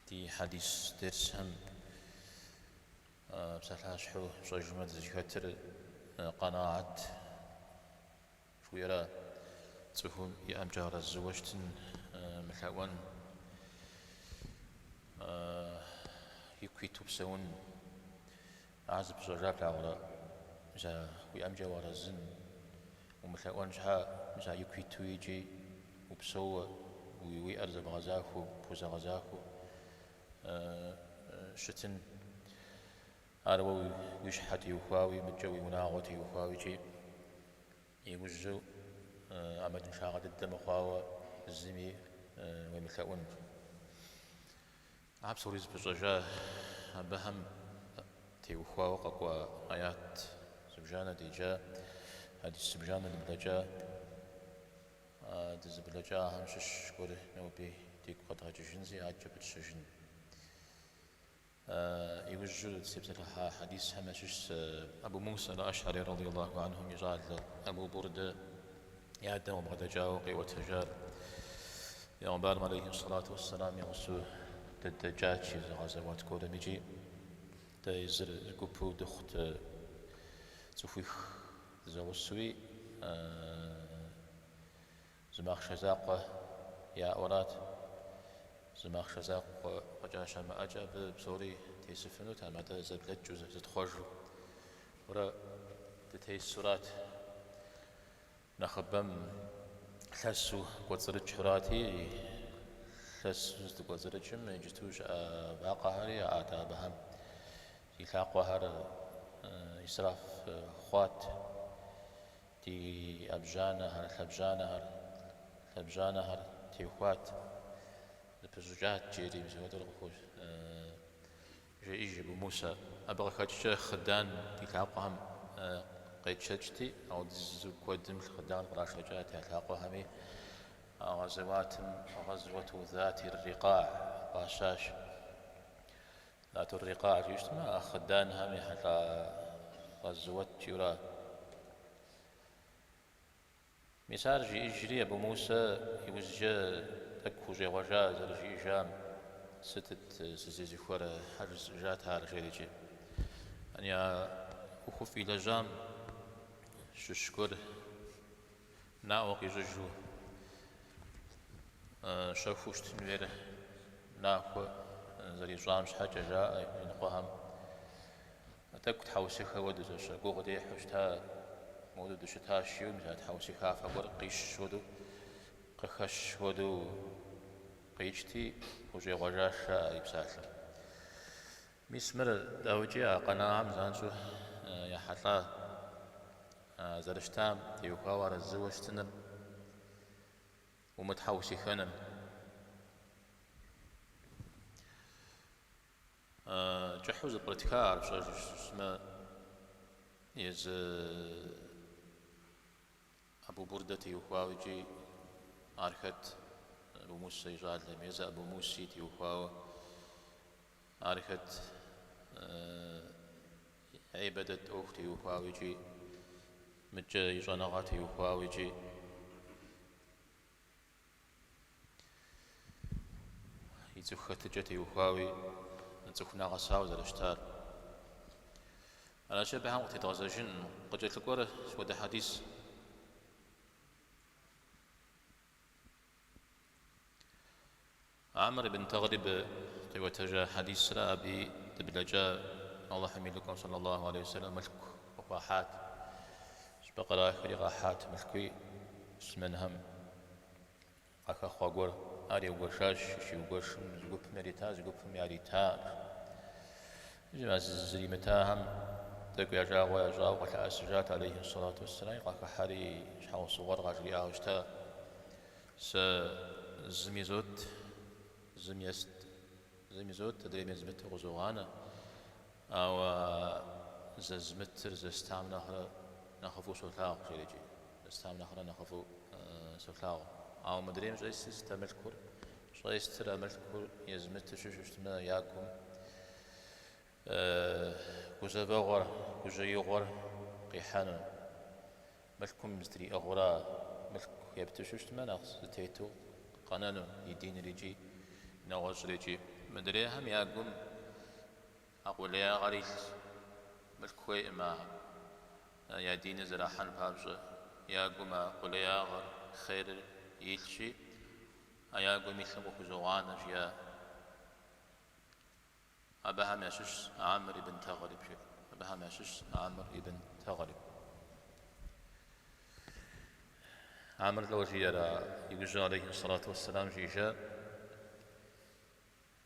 دي حديث درسهم بسالها شحو شجمة زكاتر قناعة شويرا تفهم يأم جار الزوجتن ملحوان يكويتو بسون عزب زوجاب لعورا مشا ويأم جوار الزن وملحوان مشا يكويتو يجي وبسو ويأرزب غزاكو بوزا غزاكو شتن أروي ويشحتي وخاوي متجوي وناغوتي وخاوي جي يوجو عمد شاغد الدم خاوة الزمي ومثلون عب سوريز بجاجة بهم تي وخاوة قوى آيات سبجانة ديجا هذه السبجانة البلجا دز بلجا همشش كوره نوبي تيك قد هجنزي عجبت شجن يوجد سبسة حديث همشش أبو موسى الأشعري رضي الله عنه يجعل أبو بردة يعدم وبغدجا وقي وتجار يوم بارم عليه الصلاة والسلام يغسو تدجاج غزوات كودا ميجي تيزر قبو دخت تفويخ زوسوي زماخ شزاقة يا أولاد زماخ شزاق وجاشا ما أجاب بصوري تيسفنو تامادا زبلت جوز زدخوجو ورا تتهي السورات نخبم حسو قوزرج حراتي حسو قوزرجم يجتوش باقهاري عادا بهم يلاقوهر إسراف خوات تي أبجانهر ثبجانهر تي خوات البزوجات جيري مزود الغفوش يجي بموسى أبغى خدش خدان يلاقوهم قيد شجتي أو دزو قدم الخدان براشجات يلاقوهم غزوة ذات الرقاع باشاش ذات الرقاع يجتمع خدان هم حتى غزوة يرا مسار جي إجري أبو موسى يوزجا تكو جي وجا زرجي جام ستت سزيزي خورا حرز جات هار جيريجي أنيا أخف إلى جام ششكر ناوقي ججو شوفوش تنوير ناكو زري جامش حاجة جاء ينقوهم تكو تحوسيخا ودوش قوغ دي حوشتا مودو دوشتا شيو مثلا تحوسيخا فقر قيش ودو قخش ودو قيشتي وجي غجاشا يبساشا ميسمر داوجي قناعم زانشو يا حطا زرشتام يوكاور الزوجتنم ومتحوسي خنم جحوز البرتكار شو اسمه يز أبو بردة يوكاوجي أركت أبو موسى يجعل لميزة أبو موسى تيوكاو أركت عبادة أختي يوكاوجي متجا يجانغات يوكاوجي يتوخت جت يوكاوي نتوخنا غساو زرشتار أنا شبه هم وقت تغزجن قد جت لكورة شود حديث عمر بن تغرب وتجا حديث سرا أبي تبلجا الله حميلكم صلى الله عليه وسلم ملك وقاحات شبقرا آخر قاحات ملكي اسمنهم أخا خواقور أري وقشاش شي وقشم زقوب مريتا زقوب مياريتا جمع زريمتاهم تقو يجاو قتل أسجات عليه الصلاة والسلام قاك حري شحاو صور غاجري آوشتا زميزوت زميزوت تدري مزمت غزوغانا أو زمتر زستام نخفو سلطاق جيجي زستام نخفو سلطاق أو مدريم جايس استملكور جايس ترى ملكور يزمت شوشتنا ياكم كوزا بغور كوزا يغور قيحانا ملكم مستري أغورا ملك يبتشوشتنا ناقص تيتو قانانو يدين ريجي نواج ريجي مدريهم ياقوم أقول يا غريل ملكوي ما يا دين زراحان بابجة ياقوم أقول يا غر خير يلشي أياقوم يسلمو خزوان جيا أبها ماشش عامر ابن تغلب شيء أبها ماشش عامر ابن تغلب عامر لو جيرا يقول عليه الصلاة والسلام جيجا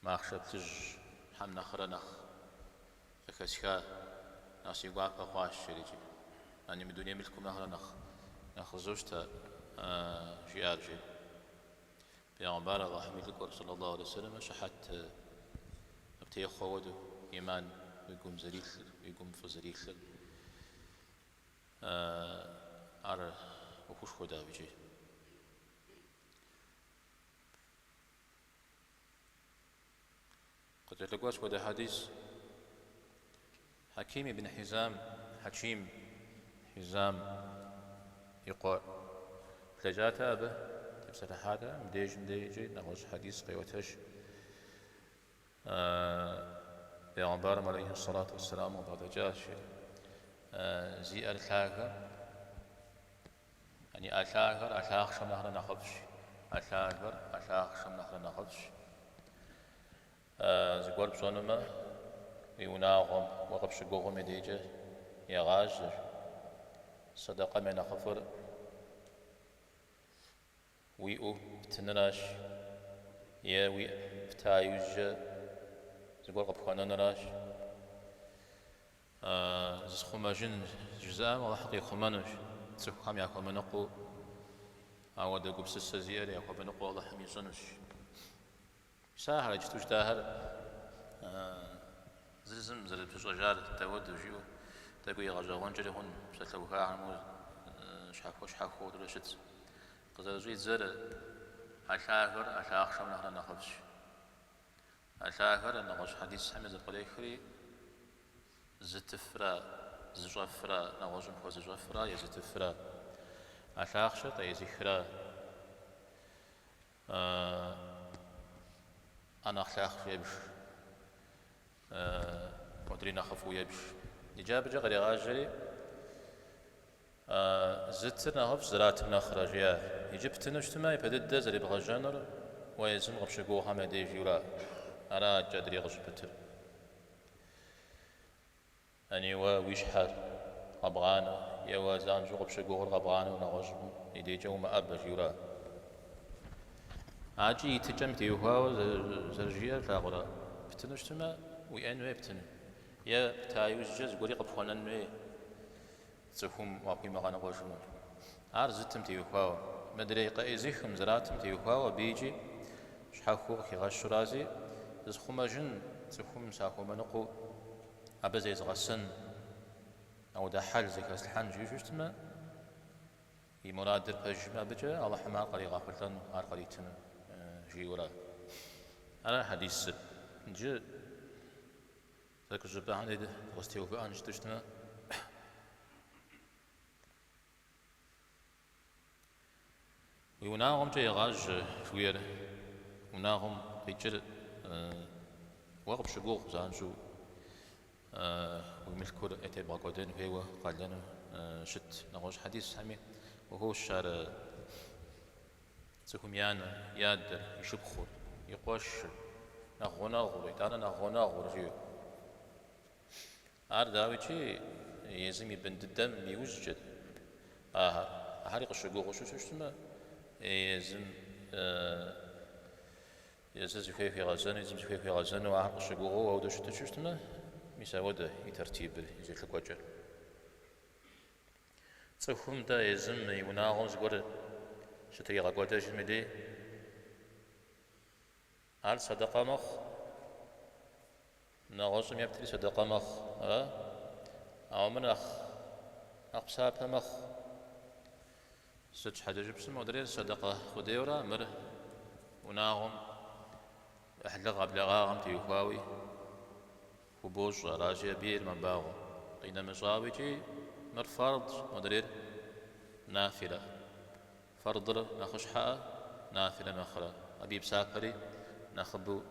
ما أخشبتج حمنا خرنخ أكسكا ناس يقع فقاش شريجي أني من دنيا ملكم نخرنخ نخزوجتا جيارجي بيغمبار الله حميد صلى الله عليه وسلم شحت ابتي خوودو إيمان ويقوم زريخل ويقوم فزريخل أرى وكوش خدا بيجي قد لقواش ودا حديث حكيم بن حكيم حزام يقول لجات أبه تبسل هذا مديجي نغوش حديث قيوتش بيغمبار عليه الصلاة والسلام وبعد جاش زي الثاغر يعني أثاغر شم نهر نخبش أثاغر شم نهر نخبش زقور بصونما يوناغم وقبش قوغم يديجه يغاجر صدقة من نخفر ويئو بتنراش يا وي بتايوج زقور قبخانا نراش زخماجن جزام والله حقي خمانوش تسخام يا خمانقو عود قبس السزير يا خمانقو والله حمي صنوش ساهر جتوش داهر زلزم زل بشجار تود وجيو تقوي غجوان جريهن بسلوها عمو شحفو درشت قزل زيد زر أشاغر شم نهر نخبش أشاغر نغش حديث حمد القليخري زتفرا زجفرا نغشم هو زجفرا يزتفرا أشاغشت يزخرا أنا أخلاق يبش مدري نخفو يبش إجابة غير غاجري زت نهف زرات نخرج يا يجبت نجتمع يبدد زري بغجانر ويزم غبشقو هم ديجيورا أنا جدري غشبتر أني ويشحر غبغانا يا وزان جو غبشقو غبغانا ونغجم يديجو ما أب جيورا عاجي يتجمت يوها زرجيا فاغرا بتنجتمع وين ويبتن يا بتايوز جز قولي قبخونا نوي تسهم واقي مغانا غوشمون عارزتم تيوخاو مدري قايزيخم زراتم تيوخاو بيجي شحاخو خي غاش رازي زخوما جن تسهم ساخو منقو أبزي زغسن أو دا حال زي كاس الحان جيجوشتما يمرادر بجمع بجا الله حما قري غافلتن قريتن جيورا أنا حديث جي ذاك الجبان هذا غستيو بان جتشتنا ويناهم جاي غاج شوير وناهم بيجر وقب شقوق زانجو وملكور اتي باقودين هو قال لنا شت نغوش حديث حمي وهو الشار تسهم يانا يادر يشبخور يقوش نغوناغور يتانا نغوناغور جيو داويتشي يزمي بند الدم يوجد هاري قشقوق وشو شتما يزم يزز في غزان يزم في غزان وعرق قشقوق وودو شتما مساوده يترتيب يزيد لك وجه تسهم دا يزم يوناغون زغور شتي غاكوتا جمدي هل صدقة مخ نغوصم يبتلي صدقة مخ أو من أقساب مخ ست حاجة جبسم ودرير صدقة خديورا مر وناغم أحلق أبلغاغم تيوخاوي وبوش راجي بير من باغو قينا مصاويتي مر فرض ودرير نافلة فرض نخش حقا نافلة مخرى أبي بساقري نخبو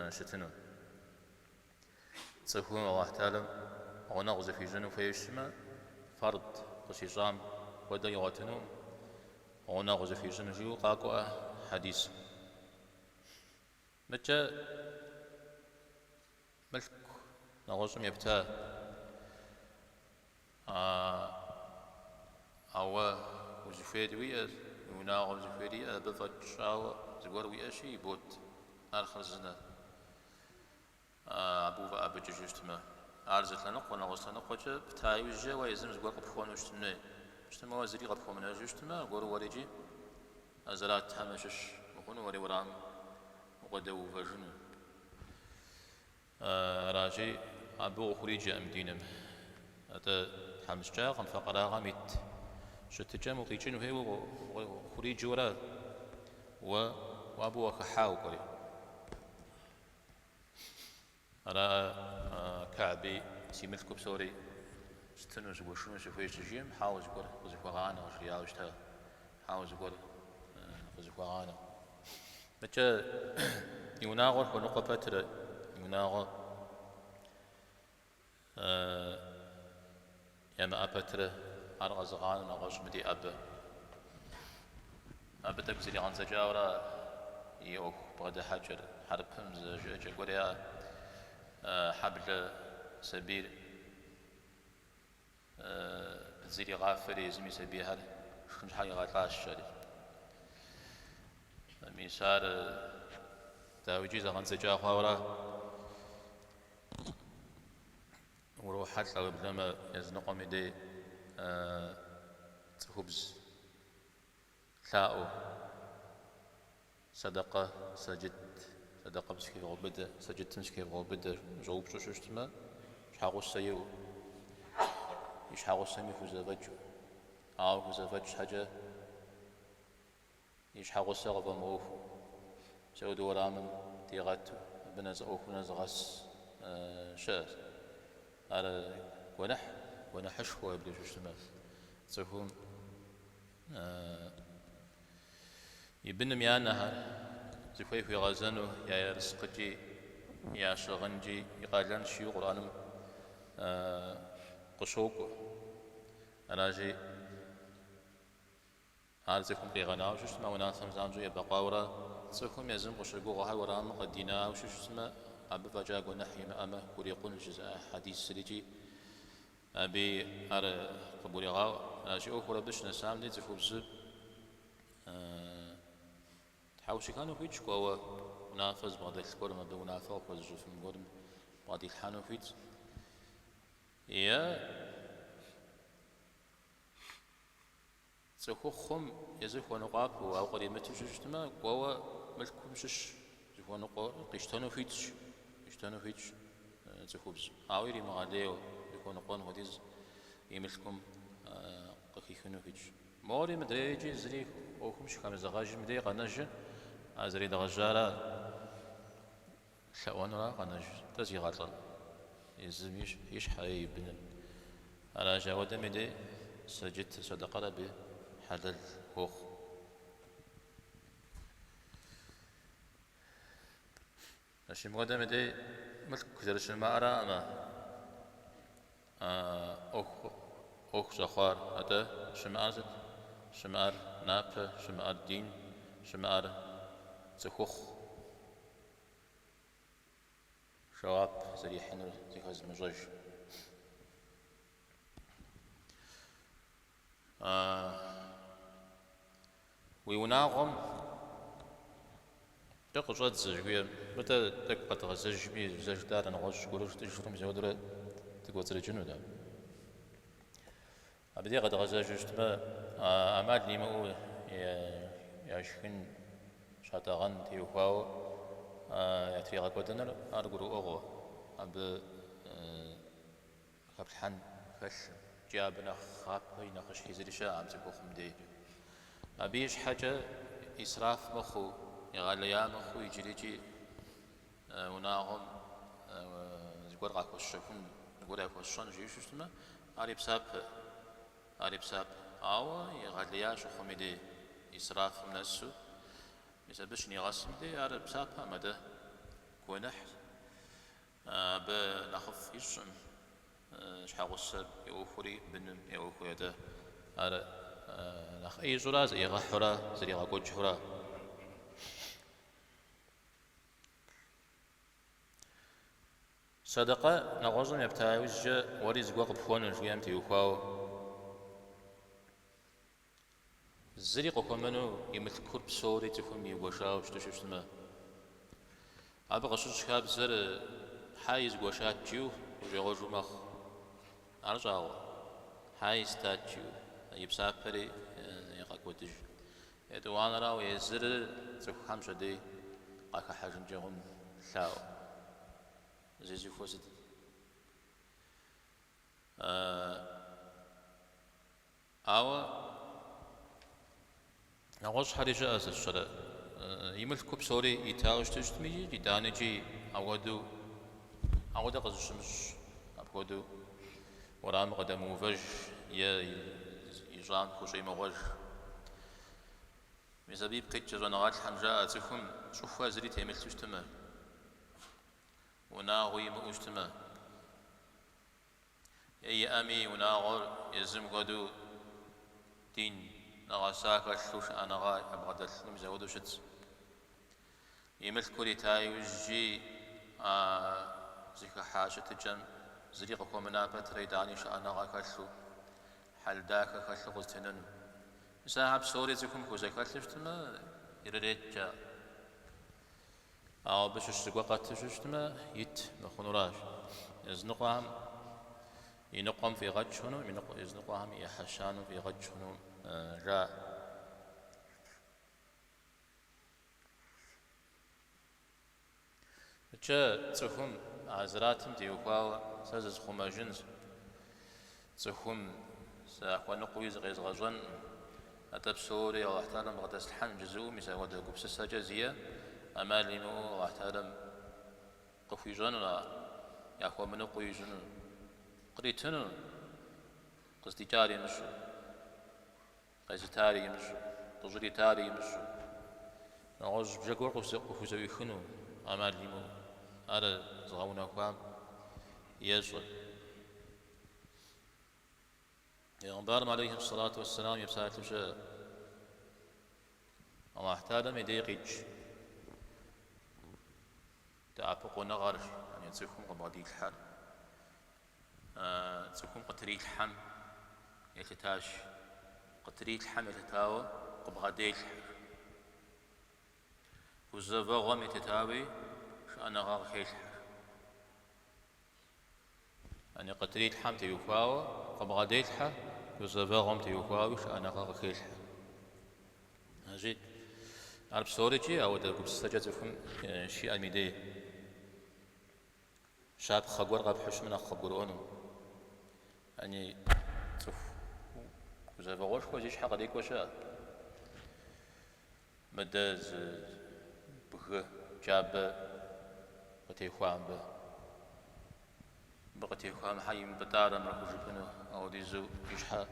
شتنو صفون الله تعالى ونغز في جنو فيشما فرد قشيشام وديغتنو ونغز في جنو جيو قاقوا حديث متى ملك نغزم يبتا أو وزفيد ويا وناغم زفيدي بفج شاو زور ويا شي بوت آخر زنا أبو أبو جوجتما أرزت لنا قلنا غصنا قجة بتاعي وجه ويزم زور قبخون وجتما وجتما وزري قبخون من جوجتما قول وريجي أزرات همشش مخون وري ورام وقدو فجنو راجي أبو خريج أمدينم هذا حمش جاقم فقرا غميت شتجا مقيجين وهي وخريج ورا وأبو خحاو قري أنا كعبي سيملكو بسوري ستنو زبور شنو شوفي جيم حاول زبور وزبور غانا وشريال وشتا حاول زبور وزبور غانا متى يناغر ونقبتر يناغر يما أبتر أرغز غانا نغش مدي أب تكسري عن زجاورا يوخ بعد حجر حربهم زج قريا حبل سبيل زيري غافري زمي سبيل هذا خنج حاجة غاتلاش شري ميسار تاويجي عن زجاورا وروحات لو بلما يزنقوا مدي خبز ثاؤ صدقة سجد صدقة مسكي غوبدة سجد مسكي غوبدة جوب شو شتما شحاقو السيو يشحاقو السمي فوزافج أو فوزافج حاجة يشحاقو السغب موف سعود ورامن تيغات بنز أوف بنز غس شاس على ونحش هو يبدو شو شتما تفهم يبن ميانها زفاي في غزانو يا رزقتي يا شغنجي يقالن شي قرانم قشوق اراجي عارزكم بيغنا وش اسمه وناسم زانجو يبقاورا صفهم يزم قشوق هاي ورام قدينا وش اسمه ابي فجاق ونحي ما كوريقون الجزاء حديث سريجي ابي ار قبوري غاو اجي اوخرى باش نسام دي تفوز تحاوشي كانوا فيتش كوا منافس بعد الكورة ما بدو منافس وفوز جوف من قدم بعد الحانو فيتش يا تخوخم يزف ونقاب أو قريمة جوجتما كوا ملكم شش زف ونقاب قشتانو فيتش تخوبز عاويري مغاديو يكون قون وديز يملكم قخيخنو فيتش موري مدريجي زري وخمش خمس زغاج مدري قناج أزري دغجارا شأوانرا قناج تزي غطل يزميش يش حي بنن على جواد مدي سجدت صدقة بحلال خوخ أشي مقدم مدي ملك كدرش ما أرى أما أخ زخار هذا شمعزت شمعر ناب شمعر دين شمعر زخوخ شواب زري حنر زيخاز مجرج ويوناغم تقصد زجوية متى تقطع غزجمي زجدار نغش قولوش تجرم زودرة تقوى ترجنو دا أبدي قد غزاج تبا أماد لي مو يشكن شاتغان تيوفاو يتريغا كودنر أرجو أغو أب قبل حن فش جابنا خاب يناقش حزرشة عم تبوخم دي أبيش حاجة إسراف مخو يغاليا مخو يجريجي وناغم زقور غاكو الشكون زقور غاكو الشان جيش شتما أريب ساب أو يغاليا شو خميدي إسراف من السو مثل باش نيغاسم دي أريب ساب مدى كونح بنخف يشن شحاغوسر يوفري بنم يوفري ده على نخ أي زرا زي غحرة زي غاقوج حرة صدقة نغوزم يبتاوز جا وريز وقب فون الجيام تيوخاو الزريق وكمنو يمثل كرب سوري تفهم يوشاو شتشتما أبغى شوش كاب زر حايز وشات جو وجوجو مخ أرجعوا حايز تاتجو يبسافري يقاكوتج يدوان راو يزر تفهم شدي قاك حاجم جهم لاو زيزي فوزد أو نغوش حريجة أزل شرع يملك كوب سوري يتاغش تجتمي يدانجي أودو قزشمش أبودو ورام قدمو فج يجان خوشي مغج مزابيب قيت جزونغات حنجاء تفهم شوفوا زري تيمل تجتمه وناغوي مؤجتمه أي أمي وناغر يزم غدو دين نغاساك الشوش أنا غاي أبغى دلهم زودو شت يملك كل تايوجي زيك حاجة تجن زريق كومنا بتريداني شأنا غاي كشلو حل داك كشلو قلتنن مساحب سوري زيكم كوزي كشلفتما يريد أو بش استقوقت تشتما يت مخنوراش يزنقهم ينقهم في غد شنو يزنقهم يحشانوا في غد شنو جاء جاء تفهم عزراتم ديوكوا سازز خماجنز تفهم ساخوان قويز غيز غزون أتب سوري أو احترم غدس الحن جزو مسا ودا قبس السجازية أمالي مو احترم قفي جنونا ياخوا منو قوي جنو قريتنو قصدي جاري مشو قيس تاري مشو تجري تاري مشو نعوز بجاكور قفوزوي خنو أمالي مو أرى زغونا قام يزول يغنبارم عليه الصلاة والسلام يبسات وشاء الله احترم يديقج تعبقوا نغر يعني تسيكم قبادي الحال تسيكم قتري الحم يتتاش قتري الحم يتتاوى قبادي الحال وزبغم يتتاوي شأن غار خيل يعني قتري الحم تيوفاوى قبادي الحال وزبغم تيوفاوي شأن غار خيل هجيت عرب سوريجي أو دقب سجدكم شيء الميدي شاب خبر غاب حش من خبرونه يعني شوف وزي بقولش كوجيش حق ديك وشا مدز بخ جاب قتي خوام به بقتي خوام حي بدار مركو جبنه أو ديزو يشحى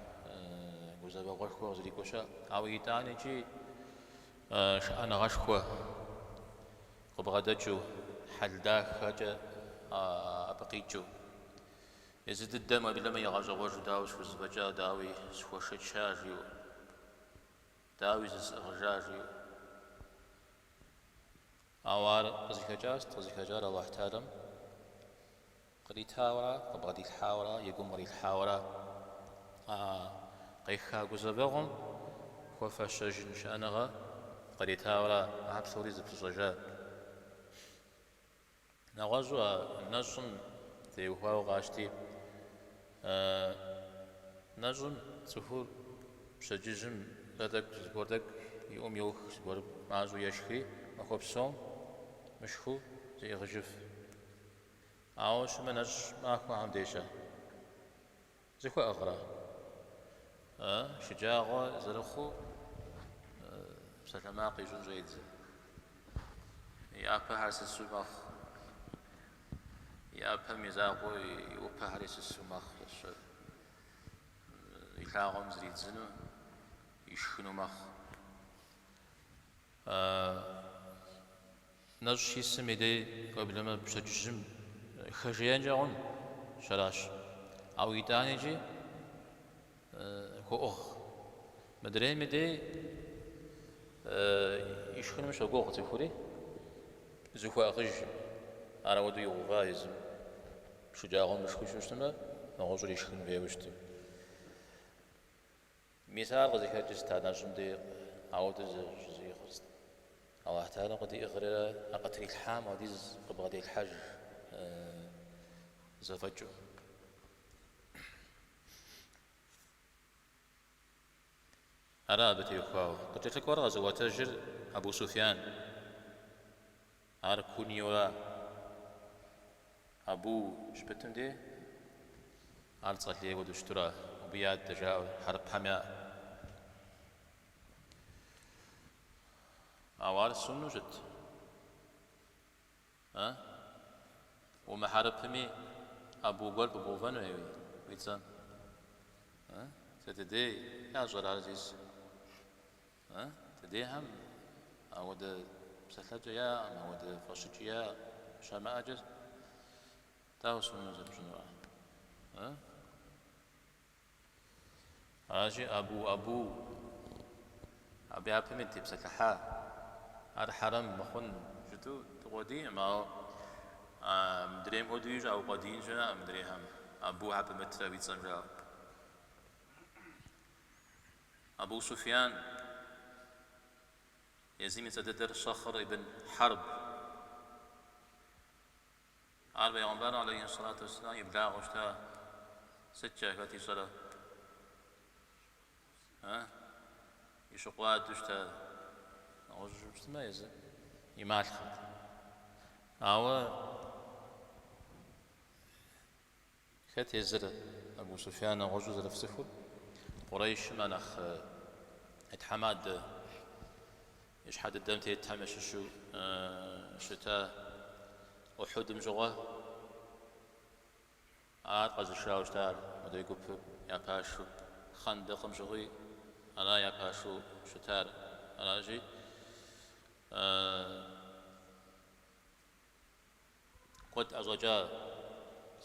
وزي بقولش كوجيش ديك وشا أو يتاني جي أنا غشكوه قبغدجو حل داك خجا أبقيجو يزيد الدم بلما يغزوج داوش وزبجا داوي سوشت شاجيو داوي زغجاجيو أوار قزيك جار الله تعالى قريت هاورا قبغدي الحاورا يقوم غري الحاورا قيخا قزبغم وفاشجن شأنغا قريت هاورا عب سوري زبط الرجال نغزوا نجم تيوهاو غاشتي نجم سفور شجيجم لدك زبوردك يوم يوخ زبور معزو يشخي أخوب سوم مشخو زي غجف عاوش من نج معكو عم ديشا زي خو أغرى شجاغو زرخو سلماقي جون زيد يأبا هارس السماخ يأبا ميزاقو يوبا هارس السماخ يلاغم زريد زنو يشخنو مخ نجشي سميدي قبل ما بشجم خجيان جاون شراش أو يتاني جي كو مدري مدي يشخن مش أقوى تفوري زخوا أخج أنا ودي يغفايز شجاعون مش خوش وشتما نغوصر يشخن فيه وشتم مثال قد يكاد هذا جمدي عود زي خرست الله تعالى قد يغرر أقتري الحام وديز قبل الحج زفجو أرابتي يخواو قد تتكور غزوة تجر أبو سفيان أركوني ولا أبو شبتم دي أرصت لي ودشترا وبياد تجاو حرب حماء أوار السنو جت وما حرب حمي أبو قلب أبو فنوي ويتسان تدي يا جرار عزيز تدي هم أود بسلجة يا أود فرشة يا شامع أجز تاو سنو جت شنو أجي أبو أبي أبي بسكحة هذا حرام مخن جتو تقودي ما مدريم أوديج أو قدين جنا مدري هم أبو أبي متر بيتسمع أبو سفيان يزيم يتدر صخر ابن حرب عرب يغنبان عليه الصلاة والسلام يبلغ وشتا ستة كاتي صلاة يشقوات وشتا نغوش ما يزي يمال خد أو كات يزر أبو سفيان نغوش زر في سفر قريش منخ اتحماد يشحد الدم تيتحمش شو شتاء أحد مجوه عاد قز الشراوش تار مدري قب يا باشو خندق مجوي أنا يا باشو شتار أنا جي قد أزوجا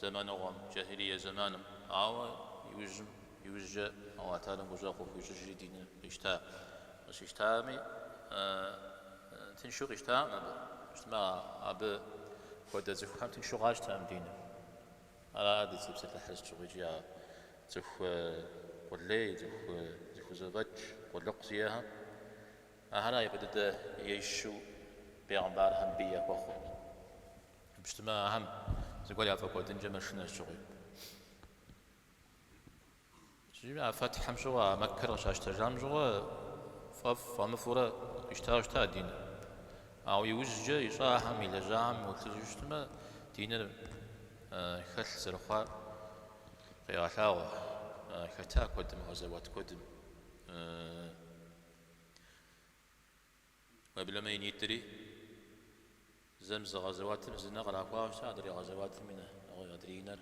زمانهم جاهلية زمانهم أو يوجد أو أتانا مجاقو في يوجد دين إشتاء بس إشتاء تنشوق إشتاء ما أب قد زفهم تنشوق إشتاء دين على عادة سبسة الحرس تشوقيا زف قلي زف زوج قلق زيها أهلا يبدأ يشو بيعمر هم بيا وخو بجتماع هم زقول يا فقود إنجم شنو الشغل جينا فتح مشوا مكر شاش تجام جوا فمفورة اشتاع دين أو يوجد يصاهم إلى جام وتجتماع دين خل سرخاء قياحاوة ختا قدم هزوات قدم وبلما ينيتري زمز غزوات مزنا قراقوا وشتا دري غزوات منه أو يدرينر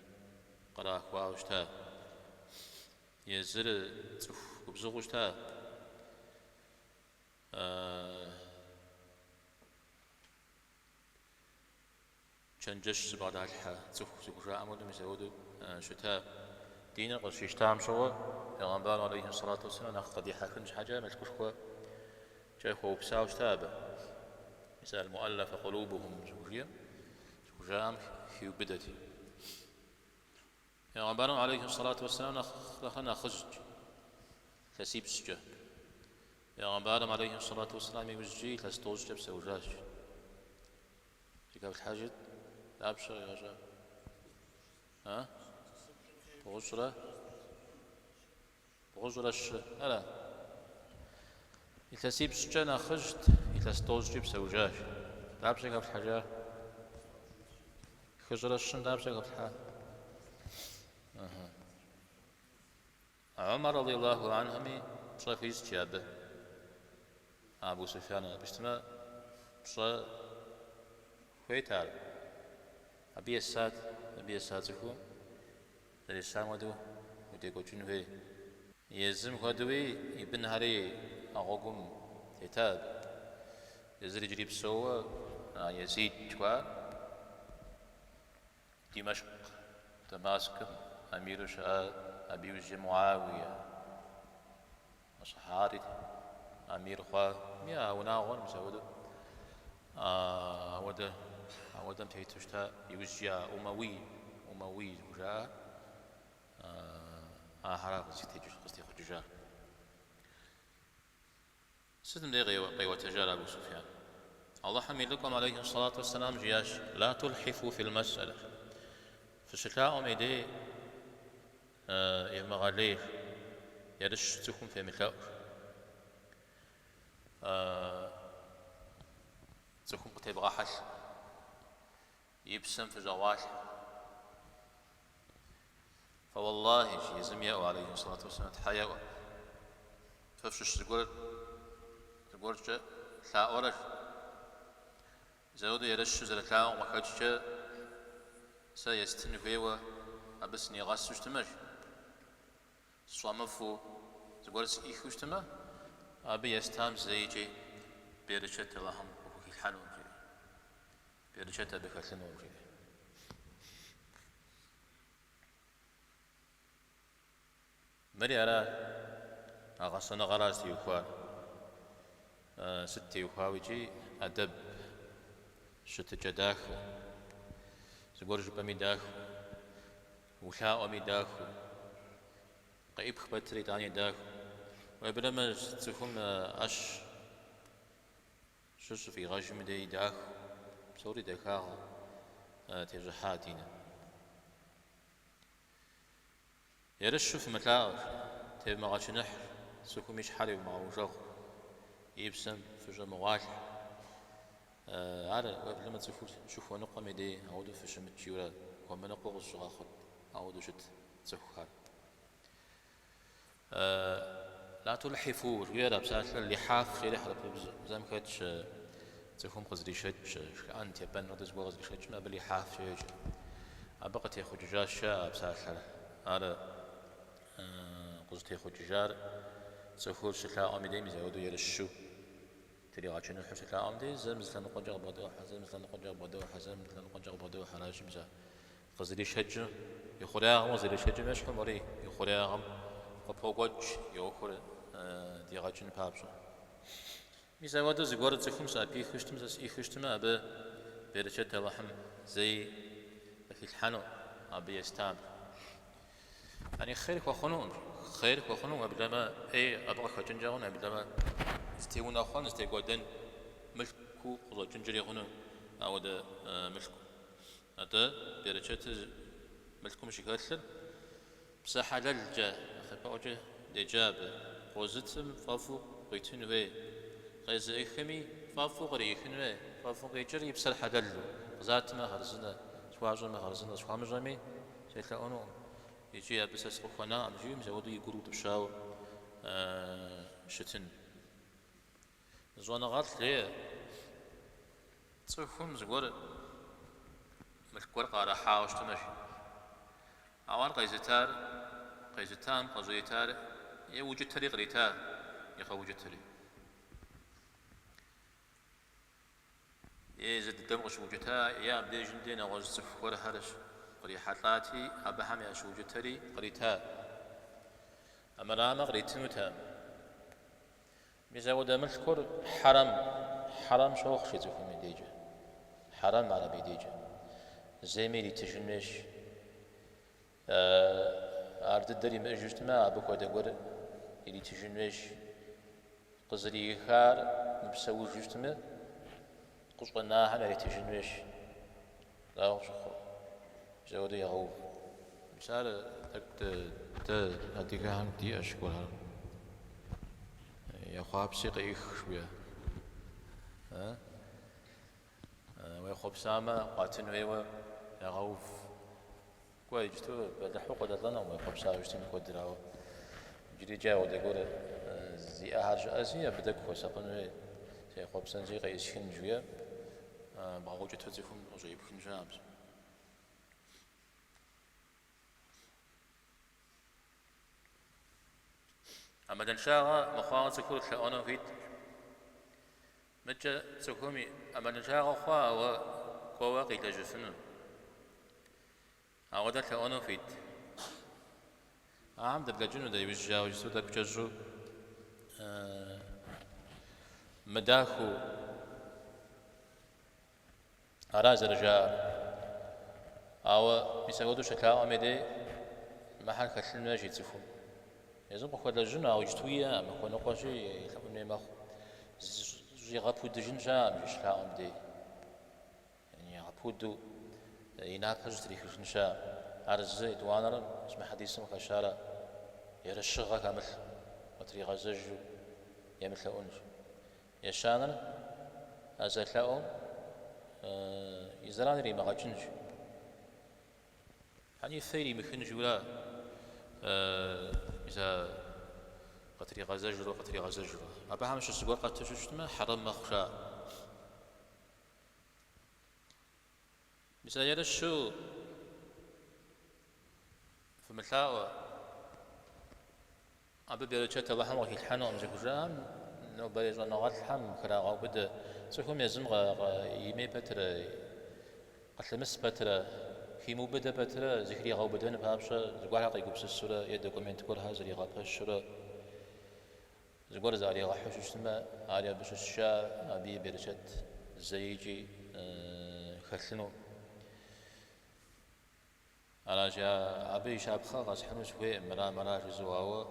قراقوا وشتا يزر وبزغ وشتا شنجش بعد الحا زخ عمود مسعود شتا دين قش يشتام شو پیغمبر عليه الصلاة والسلام قد يحكمش حاجة ملكوش خو جاي خو بساو شتابه مثال مؤلف قلوبهم زوجيا زوجام في بدتي پیغمبر عليه الصلاة والسلام خنا خزج تسيب سجا پیغمبر عليه الصلاة والسلام يوجي تستوج جب سوجاش جاب الحاجة أبشر يا رجال بغزرة ألا يتسيب سجانا خجت يتستوز جيب سوجاش دابشة قبل حاجة خجرة الشن دابشة قبل حاجة عمر رضي الله عنه صفيز جابه أبو سفيان بجتماع صا خويتال أبي الساد زكو الإسلام ودو وديكو جنوه يزم خدوي ابن هري أغوكم كتاب يزري جريب سوا يزيد جوا دمشق دماسك أمير شاء أبي وجه معاوية صحاري أمير خوا ميا وناغون مسودو وده متيتشتا يوجيا أموي وجاء حراق قصدي خججار سدم دي غيوة تجار أبو سفيان الله حميد لكم عليه الصلاة والسلام جياش لا تلحفوا في المسألة فشكاء أميدي يمغالير يرشتكم في مكاور تكون قتيب غاحش يبسم في جواش فوالله يزمياء عليه الصلاة والسلام تحياء ففشش تقول لا أورج زود يرش زلكاء ومكاجش سيستنفيوا أبسني غاسوش تمر صوامفو تقول سيخوش تمر أبي يستام زيجي بيرشت لهم وكي حنو جي بيرشت بكثنو جي مري أرى أغسنا غراس يوكوان ستي يوكاويجي أدب شتجا داخل زغورج بمي داخل وشاء أمي داخل قيب خبتري تاني داخل وبلما تفهم أش شوش في غاجم دي داخل بصوري داخل تجحاتنا يرشو في مكاور تيب مغاش نحر سكو مش حالي ومعوجه يبسم في جمواش على لما تشوفوا نقمة دي عودوا في شمت شيورا وما نقوغ الشغاخد عودوا شت تسخر لا تلحفوا غير بساعة اللحاف شيء لحظة زي ما كنتش تفهم قصدي شج أنت يبان نضج بقصدي شج ما باللحاف شيء أبقت يا خجاج شاء بساعة على قصدي خجاج سفور شكلا أمي ديم زودوا يرشوا تري عشان نحب شكلا أمي دي زي مثل نقجع بدوحة زي مثل نقجع بدوحة زي مثل نقجع بدوحة لا شيء بزاف قصدي شج يخرجهم قصدي شج مش حمري يخرجهم قبوج يخرج دي عشان بابشة مثل وده زغور تفهم سأبي خشتم زي خشتم أبى برشة اللحم زي في الحنو أبي يستعمل يعني خيرك وخنون قبل ما أي أبغى خجنجرون قبل ما استيون أخوان استيقودن ملكو قضى جنجري خنون أو ده ملكو هذا برشة ملكو مش يقتل بصح للجا أخبار وجه دجاب قوزتم فافو قيتون وي غيز إخمي فافو قريخن وي فافو قيجري بصح للو ذات ما خرزنا سواجر ما خرزنا سوام جامي شيخ يجي أبسس أخونا أمجيم زودو يقولوا تبشاو شتن زوانا غلط ليه تصفهم زغور مشكور قارا حاوش تمشي أوان قيزتان قزيتار يوجد تري غريتار يخوجد تري يزد الدمغش وجتها يا بدي جندين أغز سفور هرش قري حطاتي أبهم يا شوجتري قريتها أما راما قريتنو تام ميزاودا مشكور حرام شوخ شيزوكم يديجا حرام على بيديجا زيميلي تجنش أرد الدري مأجوجتما أبوكو دقور إلي تجنش قزري خار مبسوي جوجتما قصقناها إلي تجنش لا وشخو زودي يغوف مثال تك هديك هم دي أشكرها يا خواب سيق شوية ها ويخوب سامة قاتن ويوا يغوف كويس تو بدحوق دلنا ويخوب سامة يشتمي كودراو جري جاو دقول زي أهرج أزيا بدك خوسقن وي يخوب سنجي قيسين جوية بعوجة تزيفهم وجيب خنجابز أما دنشاغا مخاوة تكون شاونا فيت متى تكومي أما نجاغ خوا وقواقي تجفنون أو ذاك أنا فيت عم دبل جنو ده يوجا ويسودا بججو مداخو أراز رجال أو بيسودو شكاو أمدي محل خشن ناجي تفهم يزم خود الجنة أو يجتويا ما خو نقاشي يخلون ما جي غابو دجن جام جي شكاو أمدي يعني غابو دو يناك حجتري خشن شا أرزي دوانر اسم حديث مخشارة يرشغا كامل وتري غزجو يمثل أنج يشانر أزلهم يزران ري مغاجنج يعني ثيري مخنج ولا إذا قتري غزجرو قتري غزجرو أبا همش السجور قد تشتما حرم مخشى مثلا يرشو في مثلاوة أبا بيرجعت الله هم وهي الحنو أمزح جام نو بريزا نغات الحم كرا أو بده سوهم يزم يمي بتر قتل مس بتر هيمو بده بتر ذكري غاو بدن بهابشة زقارها قيقبس السورة يدوكومنت كلها زري غاب السورة زقار زاري غاحوش اجتماع عالية بش الشاء أبي بيرجعت زيجي خلنو أنا جا أبي شاب خاص حنو شوي مرا جزواوا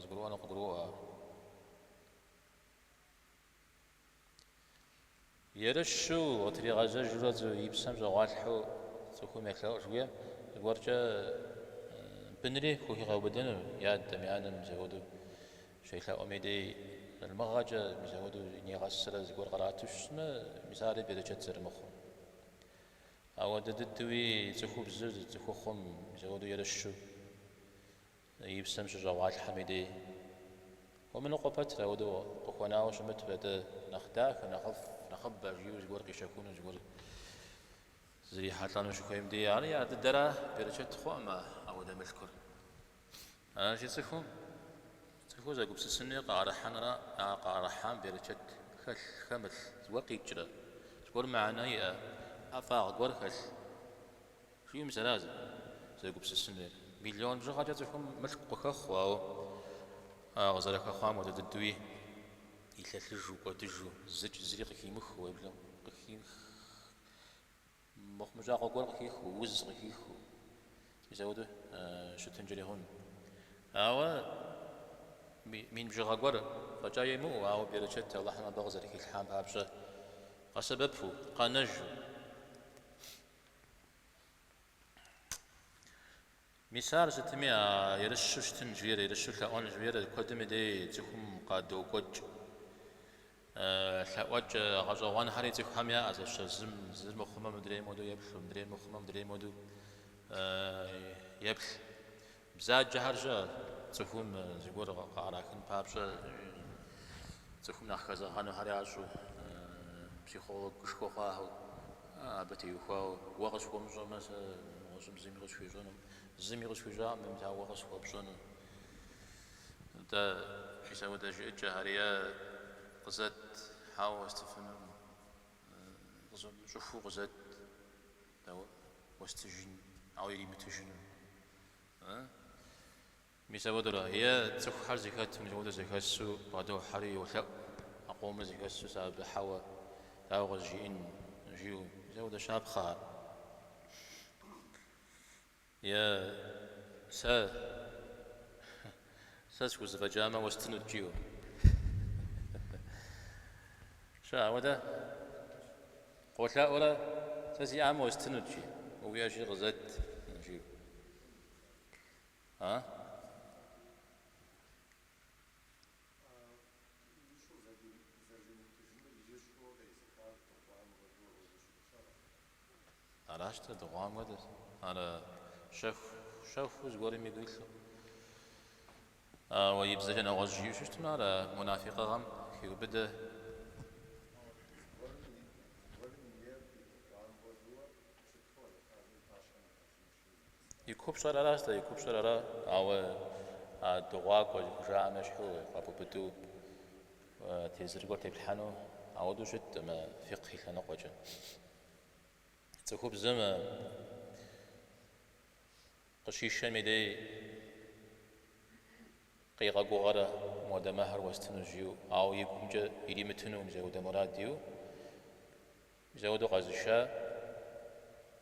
زقرونا قدروها يرشو وتري غزة جرز يبسم زغالحو سكون مكلاو شوية زقورجا بنري كوهي غاو بدن ياد ميانا مزودو شيخلا أميدي المغاجة مزودو نيغسر زقور قراتوش ما مثالي بيرجعت زرمخو أو ددوي زخو بزوز زخو خم زودو يرشو يبسم زغال حميدي ومن قبتها ودو قخونا وشمت بدا نخداك نخبر جيوز قور قيشاكون جور زري حاتلان وشو خيم دي يعني عاد الدرا بيرجعت خوما أو دم الكل أنا شي تخو زي قبس السنة قارحان بيرجعت خمس وقي جرا قور معنا أفاق قور خش شو مسلاز زي قبس السنة مليون بجا تخم ملك قخخ أو غزالك خام وددوي يثلثجو قدجو زري قخيمخ ويبلو قخيم مخمجا قور قخيخ ووز قخيخ يزودو شو تنجري هون أو مين بجا قور فجاي مو أو بيرجت الله ما بغزرك الحام بابشة قسببه قنجو مثال ستمي يرشش تنجير يرشش لأون جوير قدم دي تكون قادو قج لأوج غزوان هاري تكون هميا أزش زم مخمم مدري مودو يبل مدري مخمم مدري مودو يبل بزاد جهرجة تكون زبور قاراكن بابشة تكون نخزة هانو هاري عشو بسيخولوج كشكوخاه بتيوخاه وغش ومزو مثلا وزم زميل شويجونم زميل شويجا من متعوق صوبشون دا حساب دا جهرية قزت حاو استفنم قزت شوفوا قزت دا واستجن أو يري متجن مثال دا هي تخحر زكاة مجموعة زكاة سو بعده حري ولا أقوم زكاة سو ساب حوا دا غزين جيو مثال دا شاب خار يا ساسكوز غجامة واستند جيو شا ودا قولا ولا ساسي عام واستند جي ويا شي غزت جيو ها عرفت دوام ودا أنا شاف وزغوري ميقولو ويبزجن أغزجيو شفتم على منافقة غم كيو بده يكوب شرارة است يكوب شرارة أو دواق وجامع شحو قابو بدو تيزرقو تبلحنو عودو شت ما فقهي لنا قوجا تخوب زما قشيشة مدي قيغا قوغرا مودا مهر واستنجيو أو يقوم جا يلي متنو مزاودا مراديو مزاودو قازشا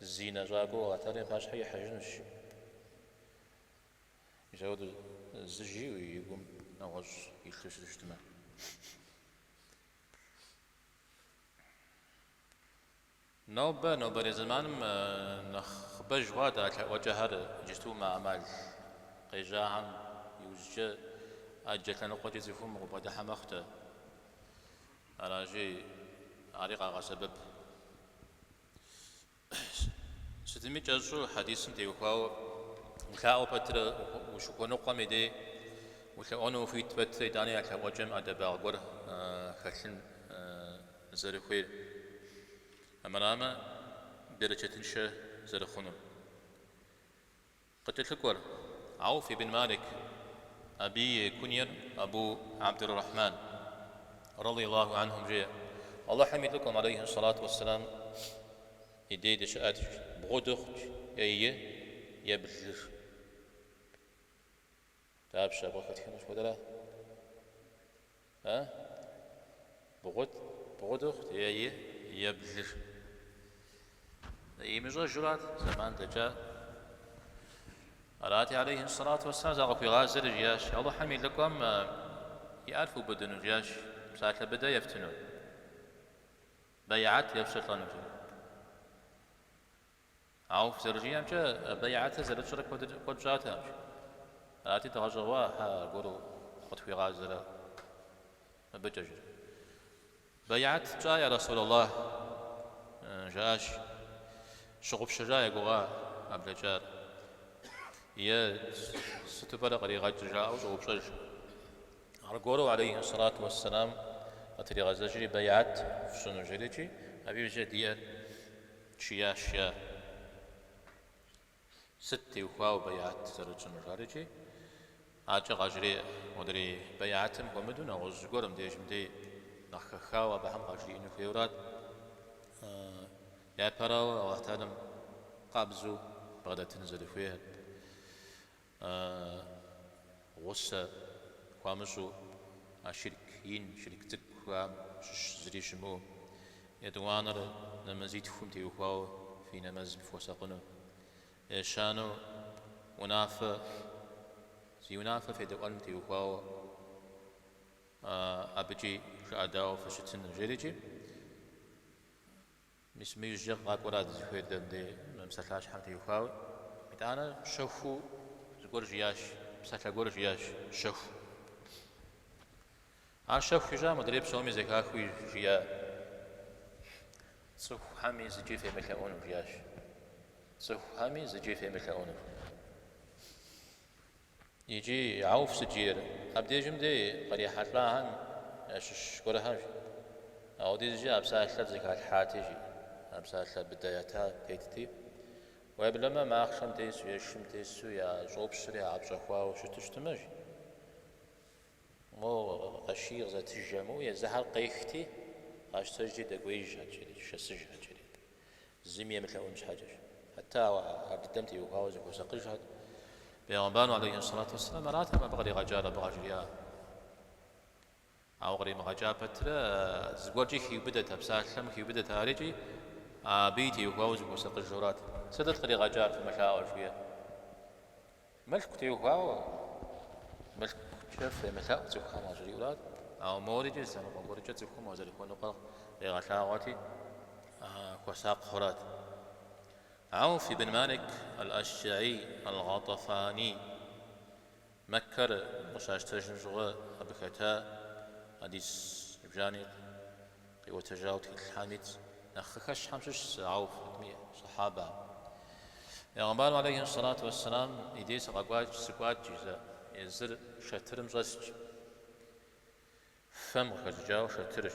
الزينة جاقو غاتالي باش حي حجنوش مزاودو الزجي ويقوم نغج يلتوش الاجتماع نوبة زمان نخبج وادا وجهر جستو مع عمل قيجاهم يوجد أجل لنا قوتي زفهم وبدا حمخته أراجي عريقة سبب ستمي جزو حديث تيوكاو مكاو بتر وشكونو قمدي وكأنه في تبتر داني على وجم أدب أغبر خلين زرخير أمراما برجتنش زرخونو قتل الكور عوف بن مالك أبي كنير أبو عبد الرحمن رضي الله عنهم جاء الله حمد لكم عليه الصلاة والسلام يديد شأت بغدخ يبلغ تابش بغت خنوش بدلا ها بغدخ يبلغ يمجر جرات زمان دجا أراتي عليه الصلاة والسلام زاغ في غازر الجياش الله حمد لكم يعرفوا بدن الجياش ساعة بدا يفتنون بيعات يفسر عوف زرجيام جا بيعات زرت شرك قد جاتها أراتي تغجوا قولوا قد في غازر بجج بيعات جاء يا رسول الله جاش شغب شجاع قوا أبلجار يا ستبرق قريغا جاء وشغب شج أرقولوا عليه الصلاة والسلام أتري غزجري بيعات في شنو جريتي أبي جديا شيا ستي وخاو بيعات زرت شنو جريتي عاجا غجري ودري بيعاتم ومدونا غزقورم ديجم دي نخخاوا بهم غجري إنو خيورات يا براو واحترم قابزو بغدا تنزل فيها غصة قامشو شركين شركتك قام زري شمو يدوانر نمزيد فمتي وخاو في نمز بفوسقنو يشانو ونافة زيونافة في دوال متي وخاو أبجي شاداو فشتن جريجي مش ميجر غاقورات زفير دمدي مسلاش حمتي وخاو متانا شوفو زقور جياش مسلا قور جياش شوف شوف جا مدريب سومي زكاخوي جيا صف حمي زجي في مكاون جياش صف حمي زجي في مكاون يجي عوف سجير أبدي جمدي قريحة لاهن أشش قرهاش أو دي زجي أبساش لزكاة حاتيجي أبساش بدايتها كيتتي ويبلما ما أخشم تيسو يشم تيسو يا جوب شري عبشخوا وشتشتمج مو غشير ذات الجمو يزهر قيختي غاش تجي دقويج هجري شسج هجري زمية مثل أونش حاجة حتى قدمتي وقاوزك وسقج هاد بيغنبانو عليه الصلاة والسلام راتها ما بغري غجالة بغجريا أو غري مغجا بتر زوجي كي بدت بسالم كي بدت هارجي بيتي وقاوزك وسقج جورات سدت قري غجال في مشاعر فيها ملك تيوكاو ملك شاف مثلا زخم وزري ولاد أو مورد زمان مورد زخم وزري ونقل لغشاواتي وساق خرات عوف بن مالك الأشجعي الغطفاني مكر مشاشتش جوا بكتا حديث بجاني وتجاوت الحامد نخخش حمشش عوف صحابة يغنبال عليه الصلاة والسلام إديس غقواج سقواج جزا يزر شترم زسج فم خرجاو شترش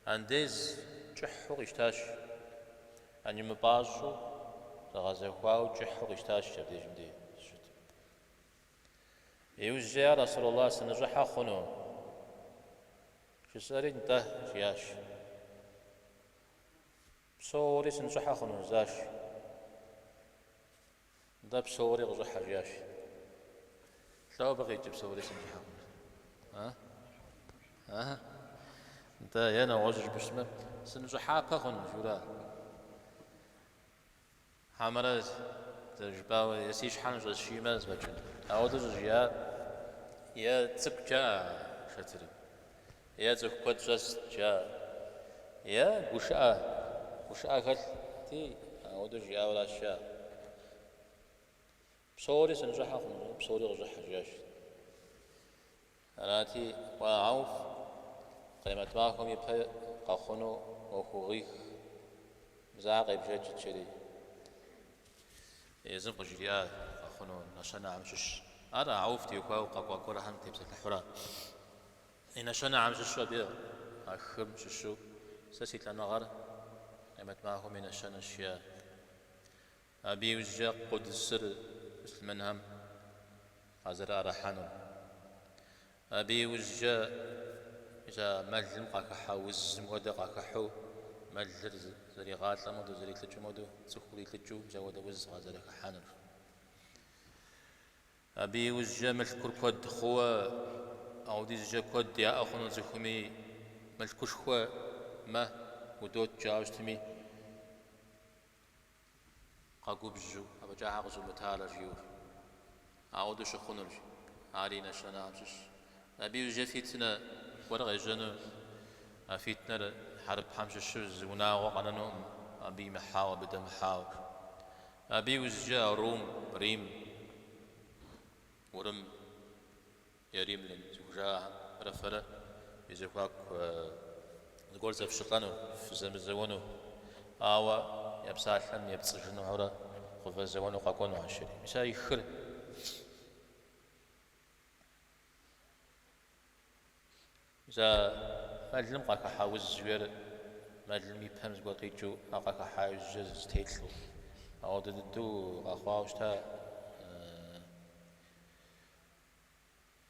عنديز جحو غشتاش أني مباشو تغازخواو جحو غشتاش شبدي جمدي يوجد يا رسول الله سنجحا خنو جساري نتا جياش بصوري سنصحى خنوزاش دا بصوري غزح جياش شلو بغيت بصوري سنصحى ها انت يانا وجج بسمه سنصحى بخن جورا حمرز تجباو يسيش حنج الشيماز بجد أودز يا تسكجا شتري يا تسكوت جس جا يا وشاء خل تي أودز يا ولا شاء بصوري سنجحا خن بصوري غجح جاش أنا تي وعوف قيمة معكم يبقى قخنو وخوغيخ زاقي بجد تشري يزن قجريا أخونو نشنا عمشش أنا عوفتي وكاو قاقوا كورا هم تبسك الحرا إن نشنا عمشش بير أخم ششو سسيت لنا غر قيمت معهم من نشنا الشيا أبي وجا قد السر مسلمنهم حزر أرحانو أبي وجا إذا ملزم قاك حاوز مودة قاك حو ملزر زري غاطة مودو زري تلجو مودو تسخولي تلجو زود وز غازر حانر أبي وجا ملكور كود خوا أو دي زجا كود يا أخونا زخمي ملكوش خوا ما ودوت جاوشتمي قاقو بجو أبا جا عغزو متالا جيور أعودو شخونر عارينا شنا عمشش أبي وجا فيتنا ورغي جنو فيتنا حرب حمش الشوز وناغو قنانو أبي محاو بدا محاو أبي وزجا ريم ورم يريم لن زوجا رفرة يزوكاك نقول زف شطانو في زمزوانو آوا يبساحن يبتسجنو عورا خفا زوانو قاقونو عشري مسا يخر إذا مجلم قاك حاوز زوير مجلم يفهم زقول قيجو قاك حاوز جز تيتلو أو ددو قاخواوش تا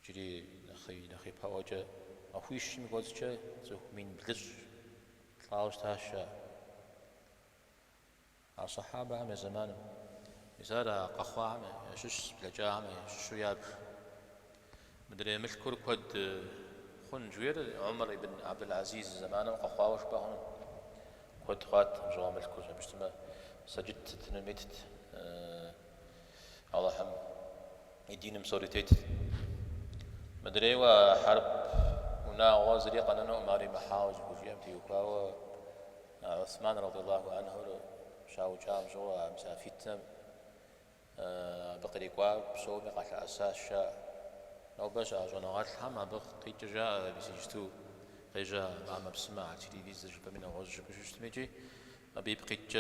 جري نخي باوجا أخويش مقولش جا زو من بلج طاوش تاشا الصحابة عم زمان مثلا قاخوا عم شش بلجا عم شو ياب مدري مشكور كود خن جوير عمر بن عبد العزيز زمان قاخواوش باهون كود خات جوامل كوزا بجتما سجدت تنميت الله هم يدين مسوريتيت مدري وحرب ونا وزري قننا ماري محاوج بوجيمتي وكاو عثمان رضي الله عنه شاو جام جوا مسافيتنا بقري كوا بسو بقاش اساس شا لو باش جونغات حما بق قيجا بيسجتو قيجا ما بسمع تلفزيون جبا من وجه بجوج ميجي أبي بقيت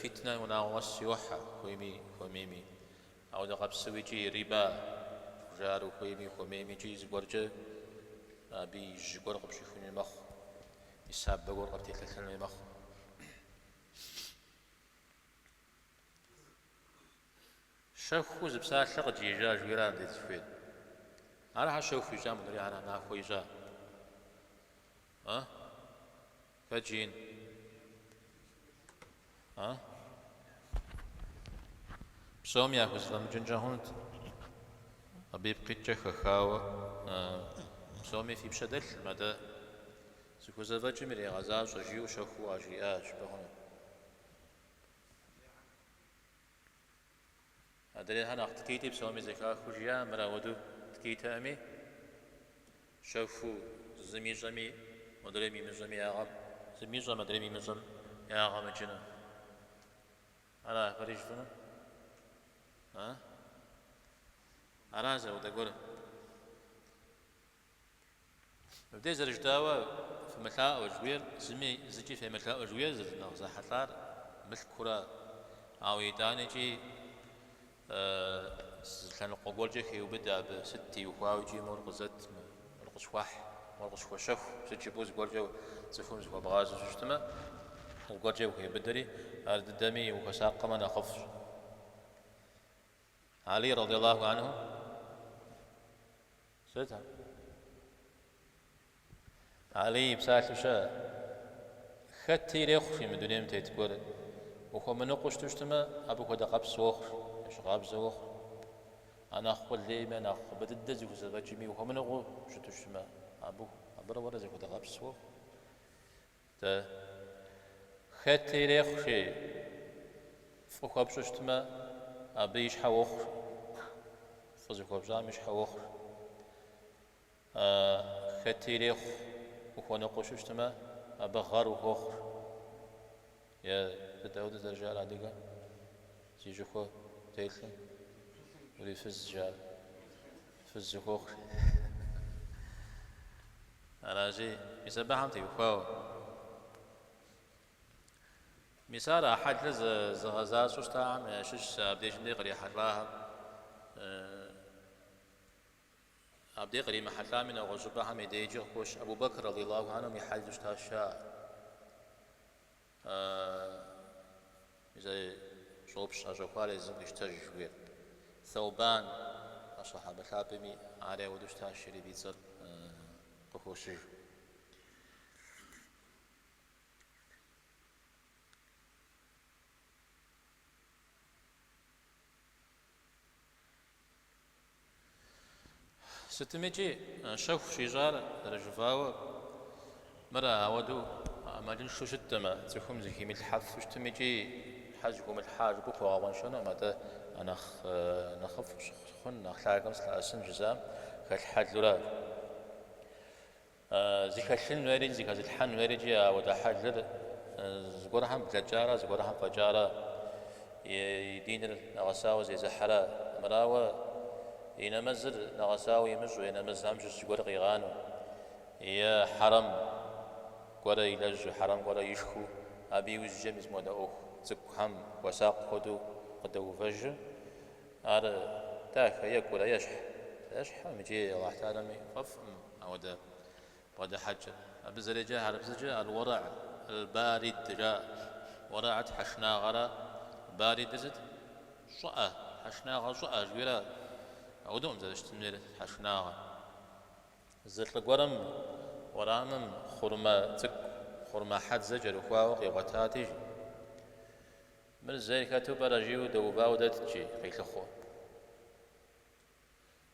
فتنة وناوس يوحى خويمي أو دقاب سويجي ربا جارو خويمي جي زبورجة أبي جبور قبش خوني مخ يساب بقول قبتي ثلاثة مخ شوفوا زبسا شق جيجا جويران دي تفيد أنا هشوف في جام دري أنا ناخوي جا فجين بسوم ياخذ لما جنجهون أبي بقيت خاوة بسومي في بشدل مدى سكوزا فجمري غزاج جيو شخو أجياش بهون أدري هنا أختكيتي بسومي زكاة خجيا مراودو تكيتا أمي شوفو زمي جمي مدري مي مجمي يا غم زمي جم مدري مي مجم يا غم جنا أنا فريج فينا أنا زود أقول بدي زرج داوا في مكان وجوير زمي زكي في مكان وجوير زدنا زحطار مثل كرة أو يدانجي كان القبول جيكي وبدأ بستي وخاوجي مرقزت مرقز واح مرقز وشف ستي بوز قولجو زفون زفو بغاز وشتما القولجو هي بدري أرد الدمي وكساق من أخف علي رضي الله عنه سيدها علي بسالفة خت يريخ في مدنيم تيتقول وخو منقش تشتما أبو كده قبس وخر إيش قبس وخر أنا أقول لي من أخو بدد زي كذا بجمي وخو منقو شو تشتما أبو أبرا ورا زي كده قبس وخر تا خت يريخ في فخو قبس تشتما أبيش حوخر فزكو بزامش حوخر خت يريخ وخو نقش تشتما أبغار وخر يا داود الرجال عادية تيجي خو تيلن ولي فز جال فز خوخ أنا جي يسبحهم تيوخو مثال أحد زغزات شوش تعم شوش أبديش مدي قري حراها أبدي قري محلا من أغزبها مديجي خوش أبو بكر رضي الله عنه يحدث تاشا زي شوبش أجوالي زبش تجوير ثوبان أصحاب الحابمي على ودوش تاشري بيتر قفوشي ستميجي شوف شجار رجفاو مرة عودو ما شو شتما تفهم زي ميل حف شتميجي حاجكم الحاج بكو عوان شنو ماذا أنا نخف خن خلاكم سلاسن جزام خالحاد لولا زي خالحن وارد زي خال الحن وارد يا ودا حاجر زقورهم بجارة زقورهم فجارة يدين النغساو زي زحرة مراوة ينمزر نغساو يمزو ينمزر همش زقور قيغانو يا حرم قرا يلج حرم قرا يشخو أبي وزجمز مودا أوخ زكهم وساق خدو قدو فجر على تاك يقول يشح مجي الله تعالى فف أو ده بعد حج أبزر جاء على بزر الورع البارد جاء ورعت حشنا غرا بارد زد صأ حشنا غرا صأ جويرا أودهم زاد اشتمل حشنا غرا زرت قرم ورامم خرما تك خرما حد زجر وخواوق يغتاتي من زي كاتب رجيو دوبا ودتجي قيل خو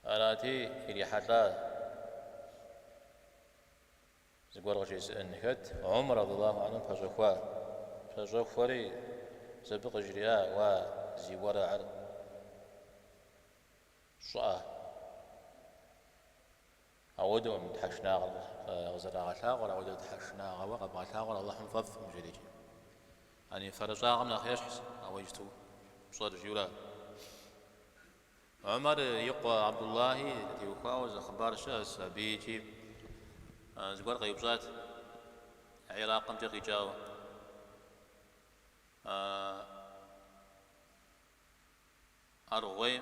أراتي إلي حلا زقور غجيز إنكت عمر رضي الله عنه فجخوري سبق جرياء وزيورا عر صعا أودهم تحشنا غزر غتاغ ولا أودهم تحشنا غوغ غتاغ الله حنفظ مجريجي يعني فرجاء من أخيش أو يجتو صار جولا عمر يقوى عبد الله يوخاوز أخبار شاس بيجي زقور قيبزات عراق مجري جاو أرغوي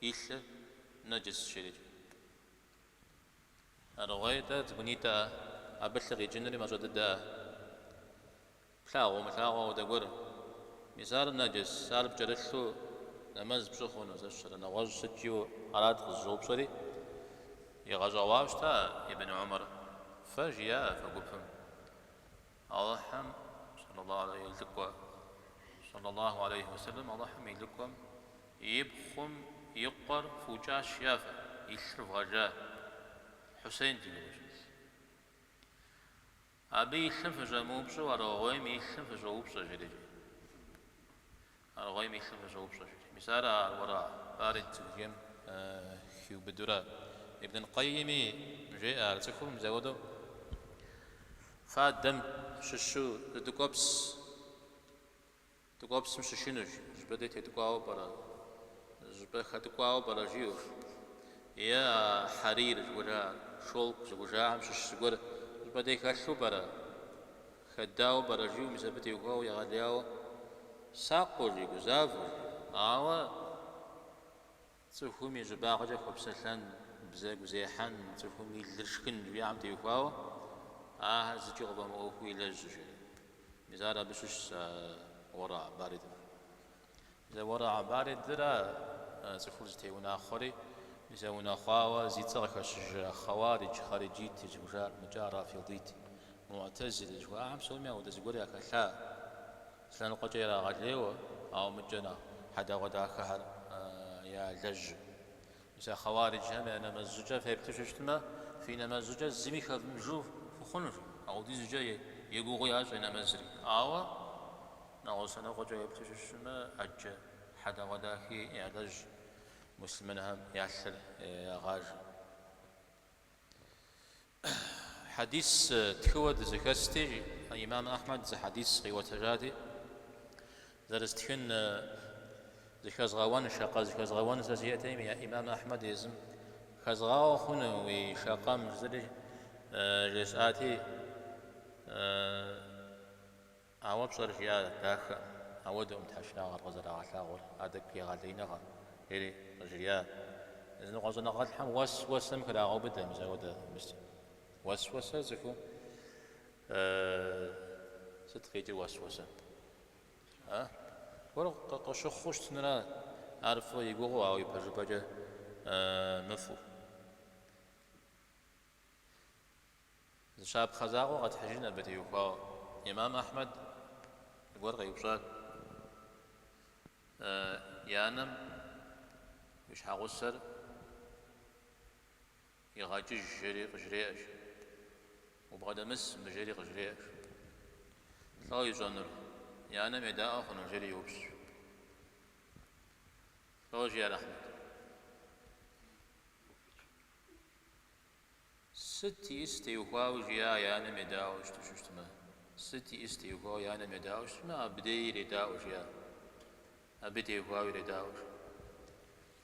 إيش نجس شريج أرغوي تبنيتا أبلغي جنري ما جددا ملاغو ودقور مثال النجس سالب جرشو نماز بشخو نزشر نواج ستيو أراد الزوب صري يغزواوشتا ابن عمر فجيا فقفهم الله حم صلى الله عليه وسلم الله حم يلقم يبخم يقر فوجا شيافة يشرف غجاه حسين تقول أبي يشرف جموبشو أرغويم يشرف جوبشو جريجي أرغويم يشرف جوبشو جريجي مثال الوراء بارد تقيم خيو بدورا ابن القيم جاء تكون مزودو فادم ششو تدقبس مش شنوج جبدت تدقاو برا جبدت خدقاو برا جيوش يا حرير جوجا شولق جوجا مش شغور جبدت خشو برا خداو برا جيو مسبتي وقاو يا غداو ساقو جي جزافو تفهمي جباغجا خبسلان بزاق وزيحان تفهمي لرشكن بيعم تيوكاو زيجي غبا موكوي لجج مزارا بشوش وراء بارد إذا وراء بارد درا تفوز تيونا آخري يسوون خاوة زيترك خوارج خارجيت جوجار مجارة في ضيت معتزل جوا عم سومي أو دزقول يا كلا سلان القجيرة غليوة أو مجنا حدا غدا كهر يا لج مثلا خوارج هم أنا مزوجة فيبتشتما فينا مزوجة زمي خذ مجوف فخنج أو دي زوجة يقول يا زين مزري أو ناو سنة قجيرة يبتشتما أج حدا غدا كي يا لج مسلمين هم يعسل غاج حديث تكود زكستي الإمام أحمد ز حديث غيوة تجادي زرستكن زكاز غوان شاقا زكاز غوان زيتيم يا إمام أحمد يزم كازغاو خنو وشاقام زري جساتي عواب صرف يا داخل عودهم تحشنا غرزة عشاغر هذاك يا غالينا غيري رجليا إذن غزنا غاد حم وسم كلا عوبده مزوده مست وسوسة زكو ستخيجي وسوسة ورا قشخوش تنرا عارفه يقولوا أو يبرج مفهوم شاب خزاقو قد حجنا بتيوكا إمام أحمد يقول غيبشات يانم مش حاغسر يغاجي جري قجريش وبغدا مس مجري قجريش لا يجنر يانم يداء خنو جري يوبس روجي يا أحمد ستي استيوكاو جيا يانم يداء وشتما ستي استيوكاو يانم يداء وشتما بدي يداء وجيا أبدي يوكاو يداء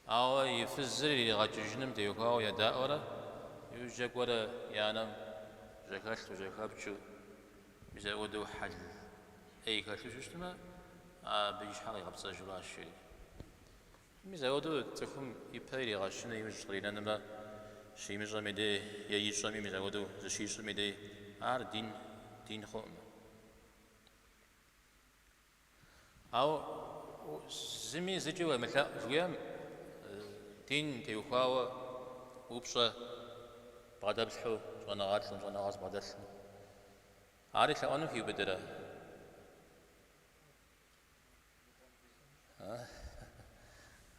أو يفزر اللي غاججنم ديوكاو يداء ورا يوجك ورا يانم جكاش وجكابشو بزودو حل أي كاشو شتما بيجي حقي غبصة جراش شيء مزودو تكون يبتدي غاشنا يمشي لأنما شيء مجمدي يجيشمي مزودو زشي شمدي دين خم أو زمي زجوا مثلا جوام دين تيوخاو وبشة بعد بسحو جانا غاز بعد سن عارف أنا في بدرة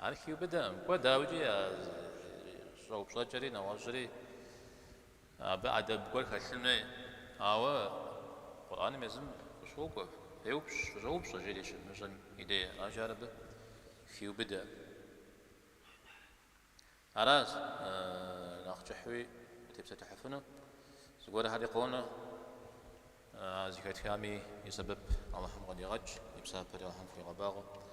عارف في بدرة بداوجي صوب صجري نواجري بعد بقول خشمي أو قرآن مزم صوبه يوبش صجري شو مزم إيديه أجرب في بدرة عراس ناخجحوي تبسة تحفنا زقول هذه قونا زكاة كامي يسبب الله محمد يغج يبسها بريحهم في غباغه